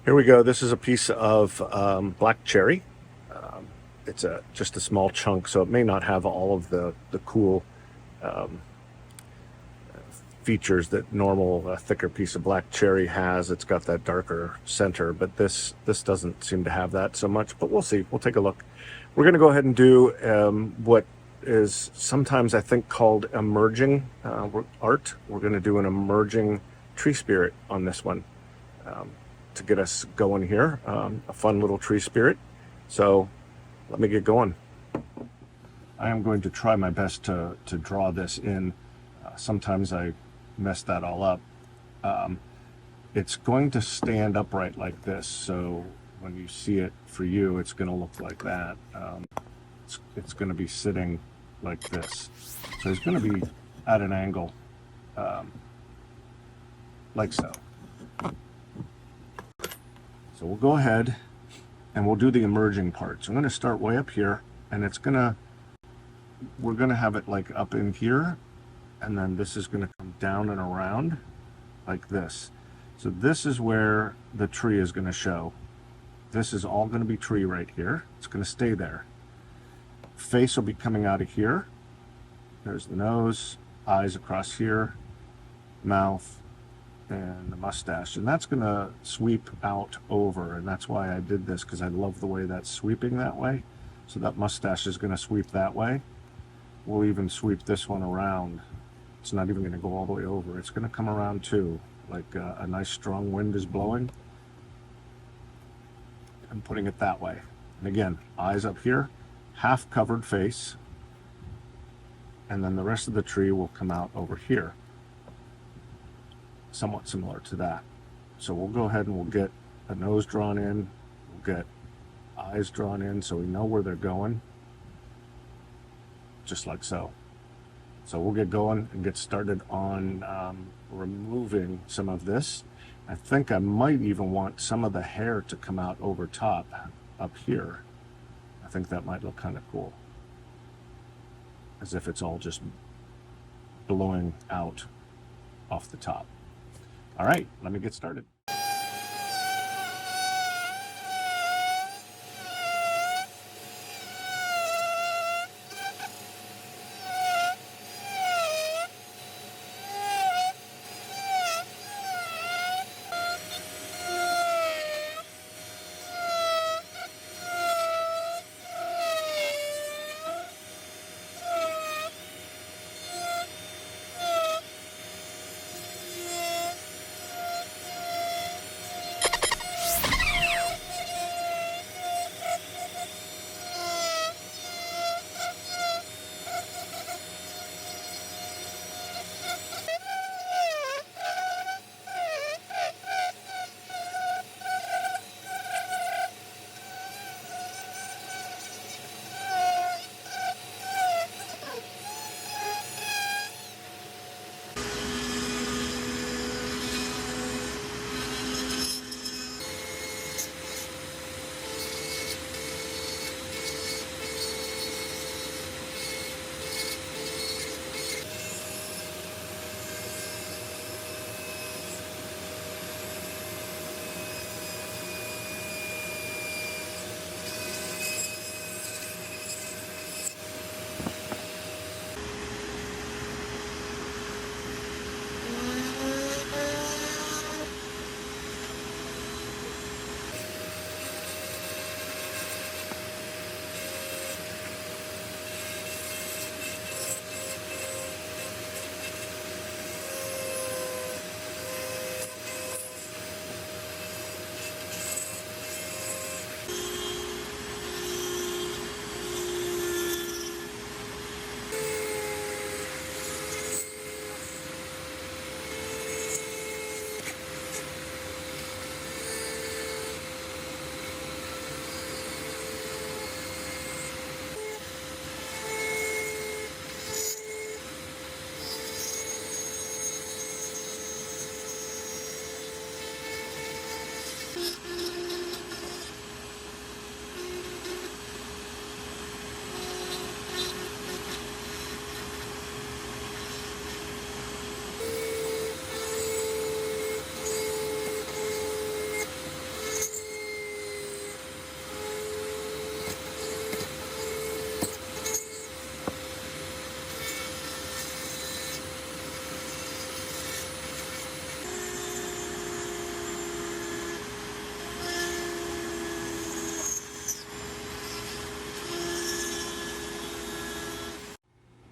Here we go. This is a piece of black cherry. It's just a small chunk, so it may not have all of the cool features that normal thicker piece of black cherry has. It's got that darker center, but this doesn't seem to have that so much, but we'll see. We'll take a look. We're going to go ahead and do what is sometimes I think called emerging art. We're going to do an emerging tree spirit on this one to get us going here. A fun little tree spirit. So let me get going. I am going to try my best to draw this in. Sometimes I mess that all up. It's going to stand upright like this, so when you see it for you, it's going to look like that. It's going to be sitting like this. So it's going to be at an angle, like so. So we'll go ahead and we'll do the emerging parts. I'm going to start way up here, and we're going to have it like up in here, and then this is going to come down and around like this. So this is where the tree is going to show. This is all going to be tree right here. It's going to stay there. Face will be coming out of here. There's the nose, eyes across here, mouth, and the mustache. And that's going to sweep out over, and that's why I did this, because I love the way that's sweeping that way. So that mustache is going to sweep that way. We'll even sweep this one around. It's not even going to go all the way over. It's going to come around too, like a nice strong wind is blowing. I'm putting it that way. And again, eyes up here, half covered face, and then the rest of the tree will come out over here. Somewhat similar to that. So we'll go ahead and we'll get a nose drawn in, we'll get eyes drawn in so we know where they're going, just like so. So we'll get going and get started on removing some of this. I think I might even want some of the hair to come out over top up here. I think that might look kind of cool, as if it's all just blowing out off the top. All right, let me get started.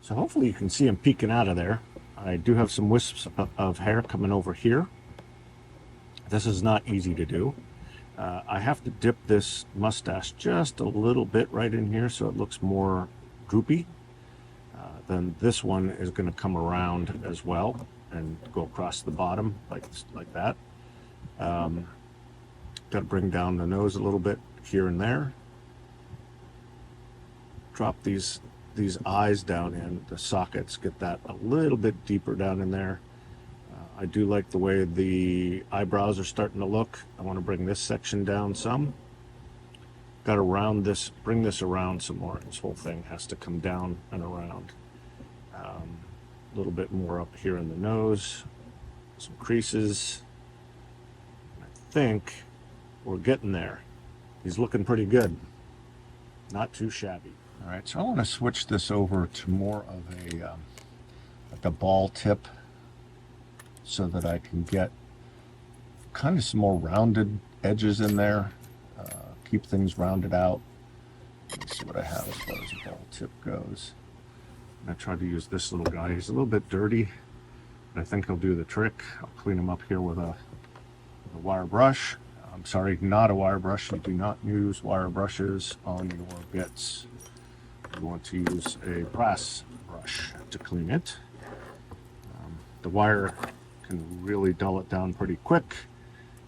So hopefully you can see him peeking out of there. I do have some wisps of hair coming over here. This is not easy to do. I have to dip this mustache just a little bit right in here so it looks more droopy. Then this one is going to come around as well and go across the bottom like that. Got to bring down the nose a little bit here and there. Drop these eyes down in the sockets, get that a little bit deeper down in there. I do like the way the eyebrows are starting to look. I want to bring this section down some. Got to round this, bring this around some more. This whole thing has to come down and around. A little bit more up here in the nose, some creases. I think we're getting there. He's looking pretty good. Not too shabby. All right, so I want to switch this over to more of a like a ball tip so that I can get kind of some more rounded edges in there, keep things rounded out. Let me see what I have as far as a ball tip goes. I tried to use this little guy. He's a little bit dirty, but I think he'll do the trick. I'll clean him up here with a wire brush. I'm sorry, not a wire brush. You do not use wire brushes on your bits. You want to use a brass brush to clean it. The wire can really dull it down pretty quick.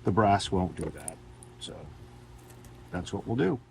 The brass won't do that. So that's what we'll do.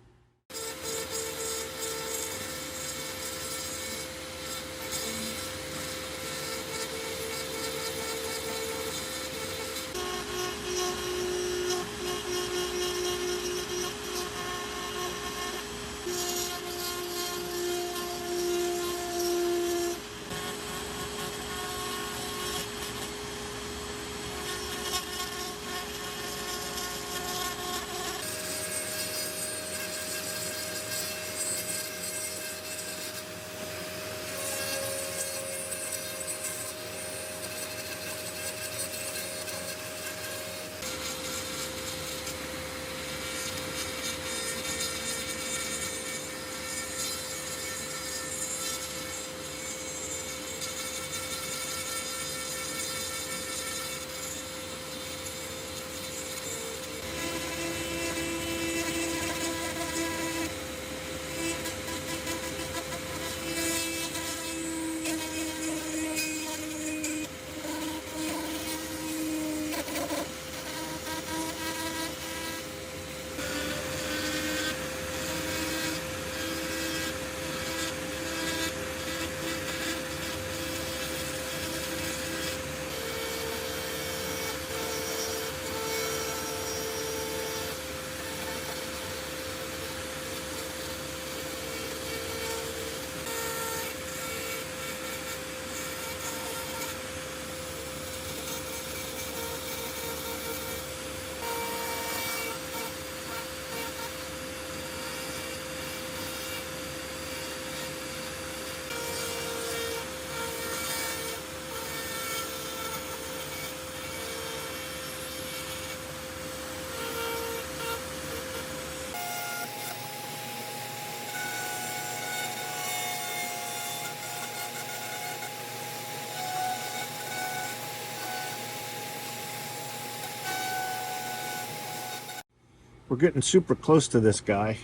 We're getting super close to this guy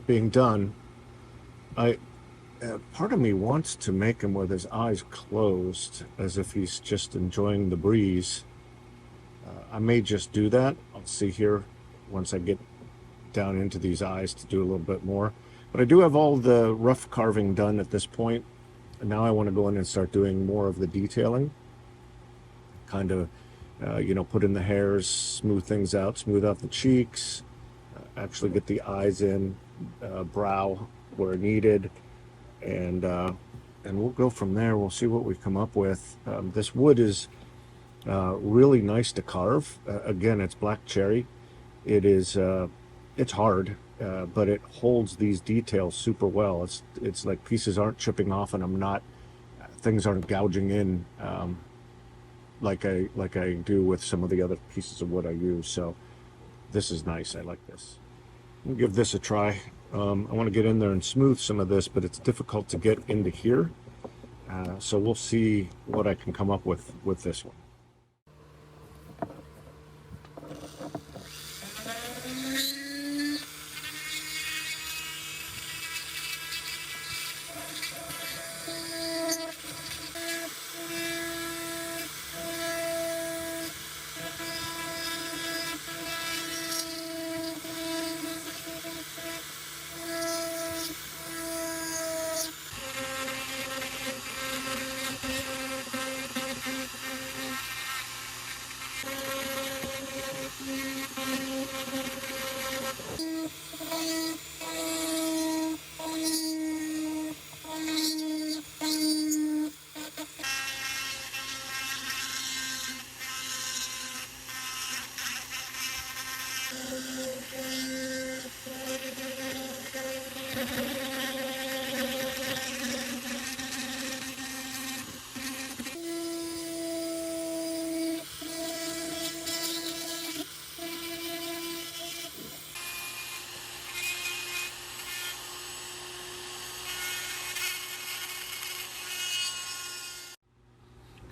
being done. Part of me wants to make him with his eyes closed, as if he's just enjoying the breeze. I may just do that. I'll see here once I get down into these eyes to do a little bit more. But I do have all the rough carving done at this point. And now I want to go in and start doing more of the detailing. Kind of, put in the hairs, smooth things out, smooth out the cheeks, actually get the eyes in, brow where needed, and we'll go from there. We'll see what we come up with. This wood is really nice to carve. Again, it's black cherry. It's hard, but it holds these details super well. It's like pieces aren't chipping off, and things aren't gouging in like I do with some of the other pieces of wood I use. So this is nice. I like this. I'll give this a try. I want to get in there and smooth some of this, but it's difficult to get into here. So we'll see what I can come up with this one.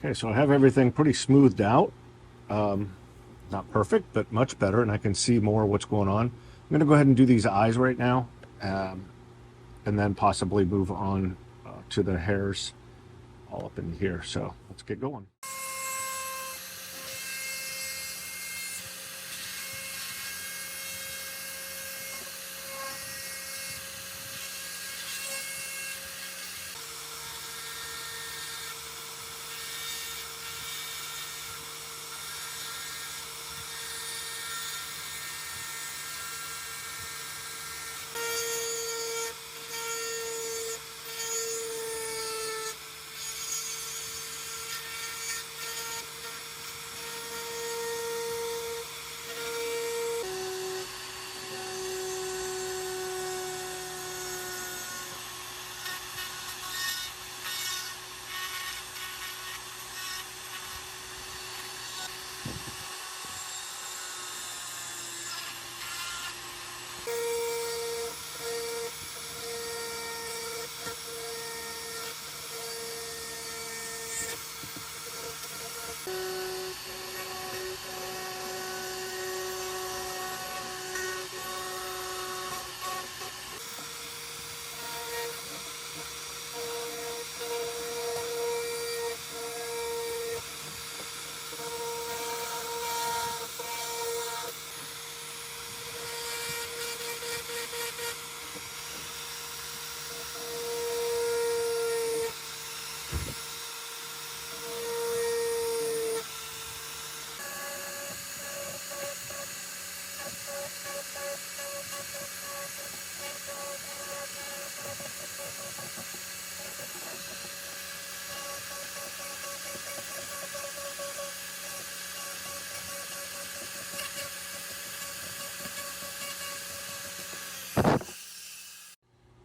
Okay, so I have everything pretty smoothed out. Not perfect, but much better, and I can see more what's going on. I'm going to go ahead and do these eyes right now, and then possibly move on to the hairs all up in here. So let's get going.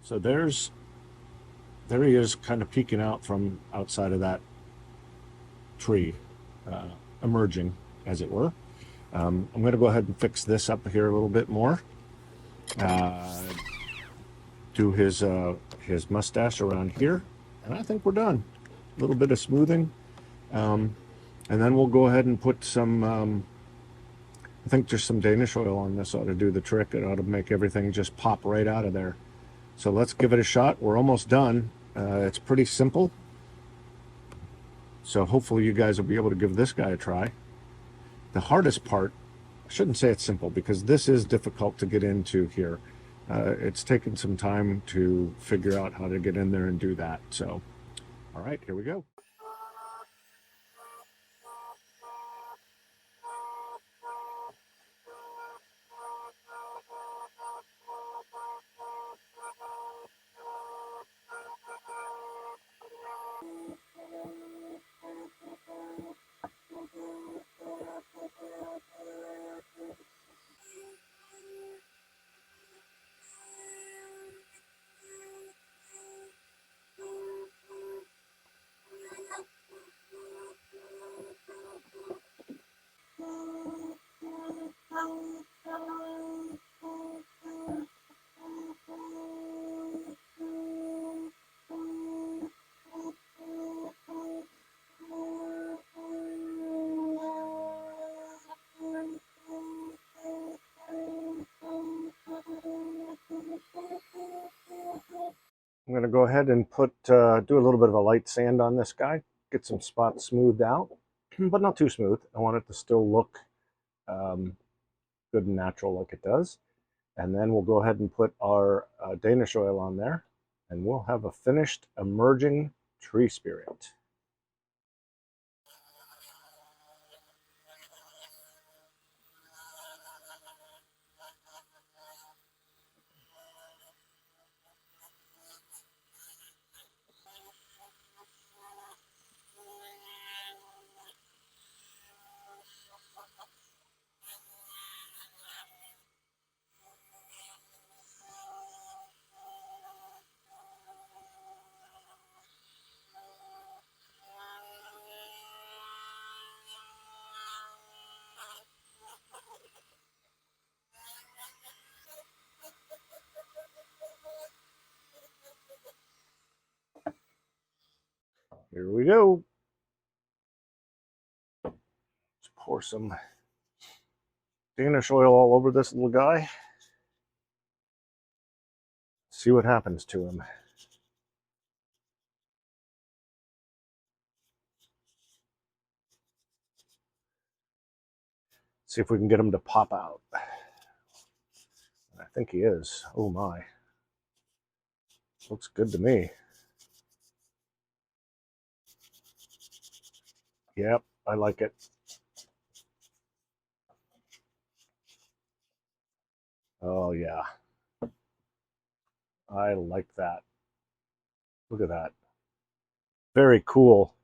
So there he is, kind of peeking out from outside of that tree, emerging, as it were. I'm going to go ahead and fix this up here a little bit more. Do his mustache around here, and I think we're done. A little bit of smoothing, and then we'll go ahead and put some. I think just some Danish oil on this ought to do the trick. It ought to make everything just pop right out of there. So let's give it a shot. We're almost done. It's pretty simple. So hopefully you guys will be able to give this guy a try. The hardest part, I shouldn't say it's simple, because this is difficult to get into here. It's taken some time to figure out how to get in there and do that. So, all right, here we go. I'm going to go ahead and do a little bit of a light sand on this guy, get some spots smoothed out, but not too smooth. I want it to still look good and natural like it does. And then we'll go ahead and put our Danish oil on there, and we'll have a finished emerging tree spirit. Here we go. Let's pour some Danish oil all over this little guy. See what happens to him. See if we can get him to pop out. I think he is. Oh my. Looks good to me. Yep, I like it. Oh yeah. I like that. Look at that. Very cool.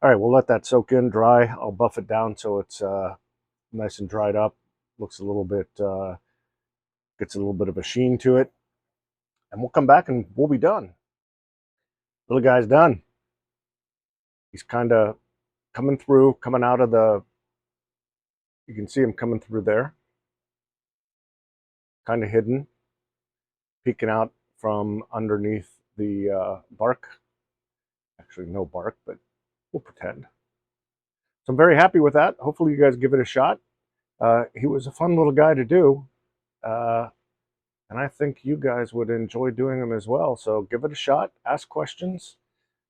All right, we'll let that soak in, dry. I'll buff it down so it's nice and dried up. Looks a little bit, gets a little bit of a sheen to it. And we'll come back and we'll be done. Little guy's done. He's kind of coming out of the, you can see him coming through there. Kind of hidden, peeking out from underneath the bark. Actually, no bark, but we'll pretend. So I'm very happy with that. Hopefully you guys give it a shot. He was a fun little guy to do. And I think you guys would enjoy doing them as well. So give it a shot, ask questions.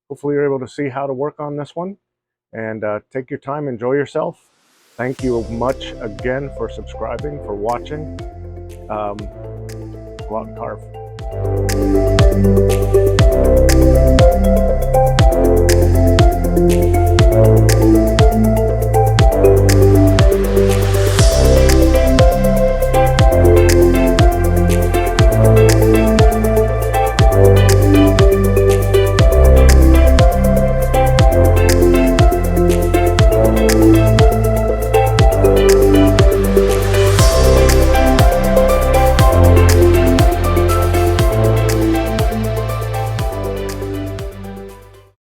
Hopefully you're able to see how to work on this one. And take your time, enjoy yourself. Thank you much again for subscribing, for watching. Go out and carve.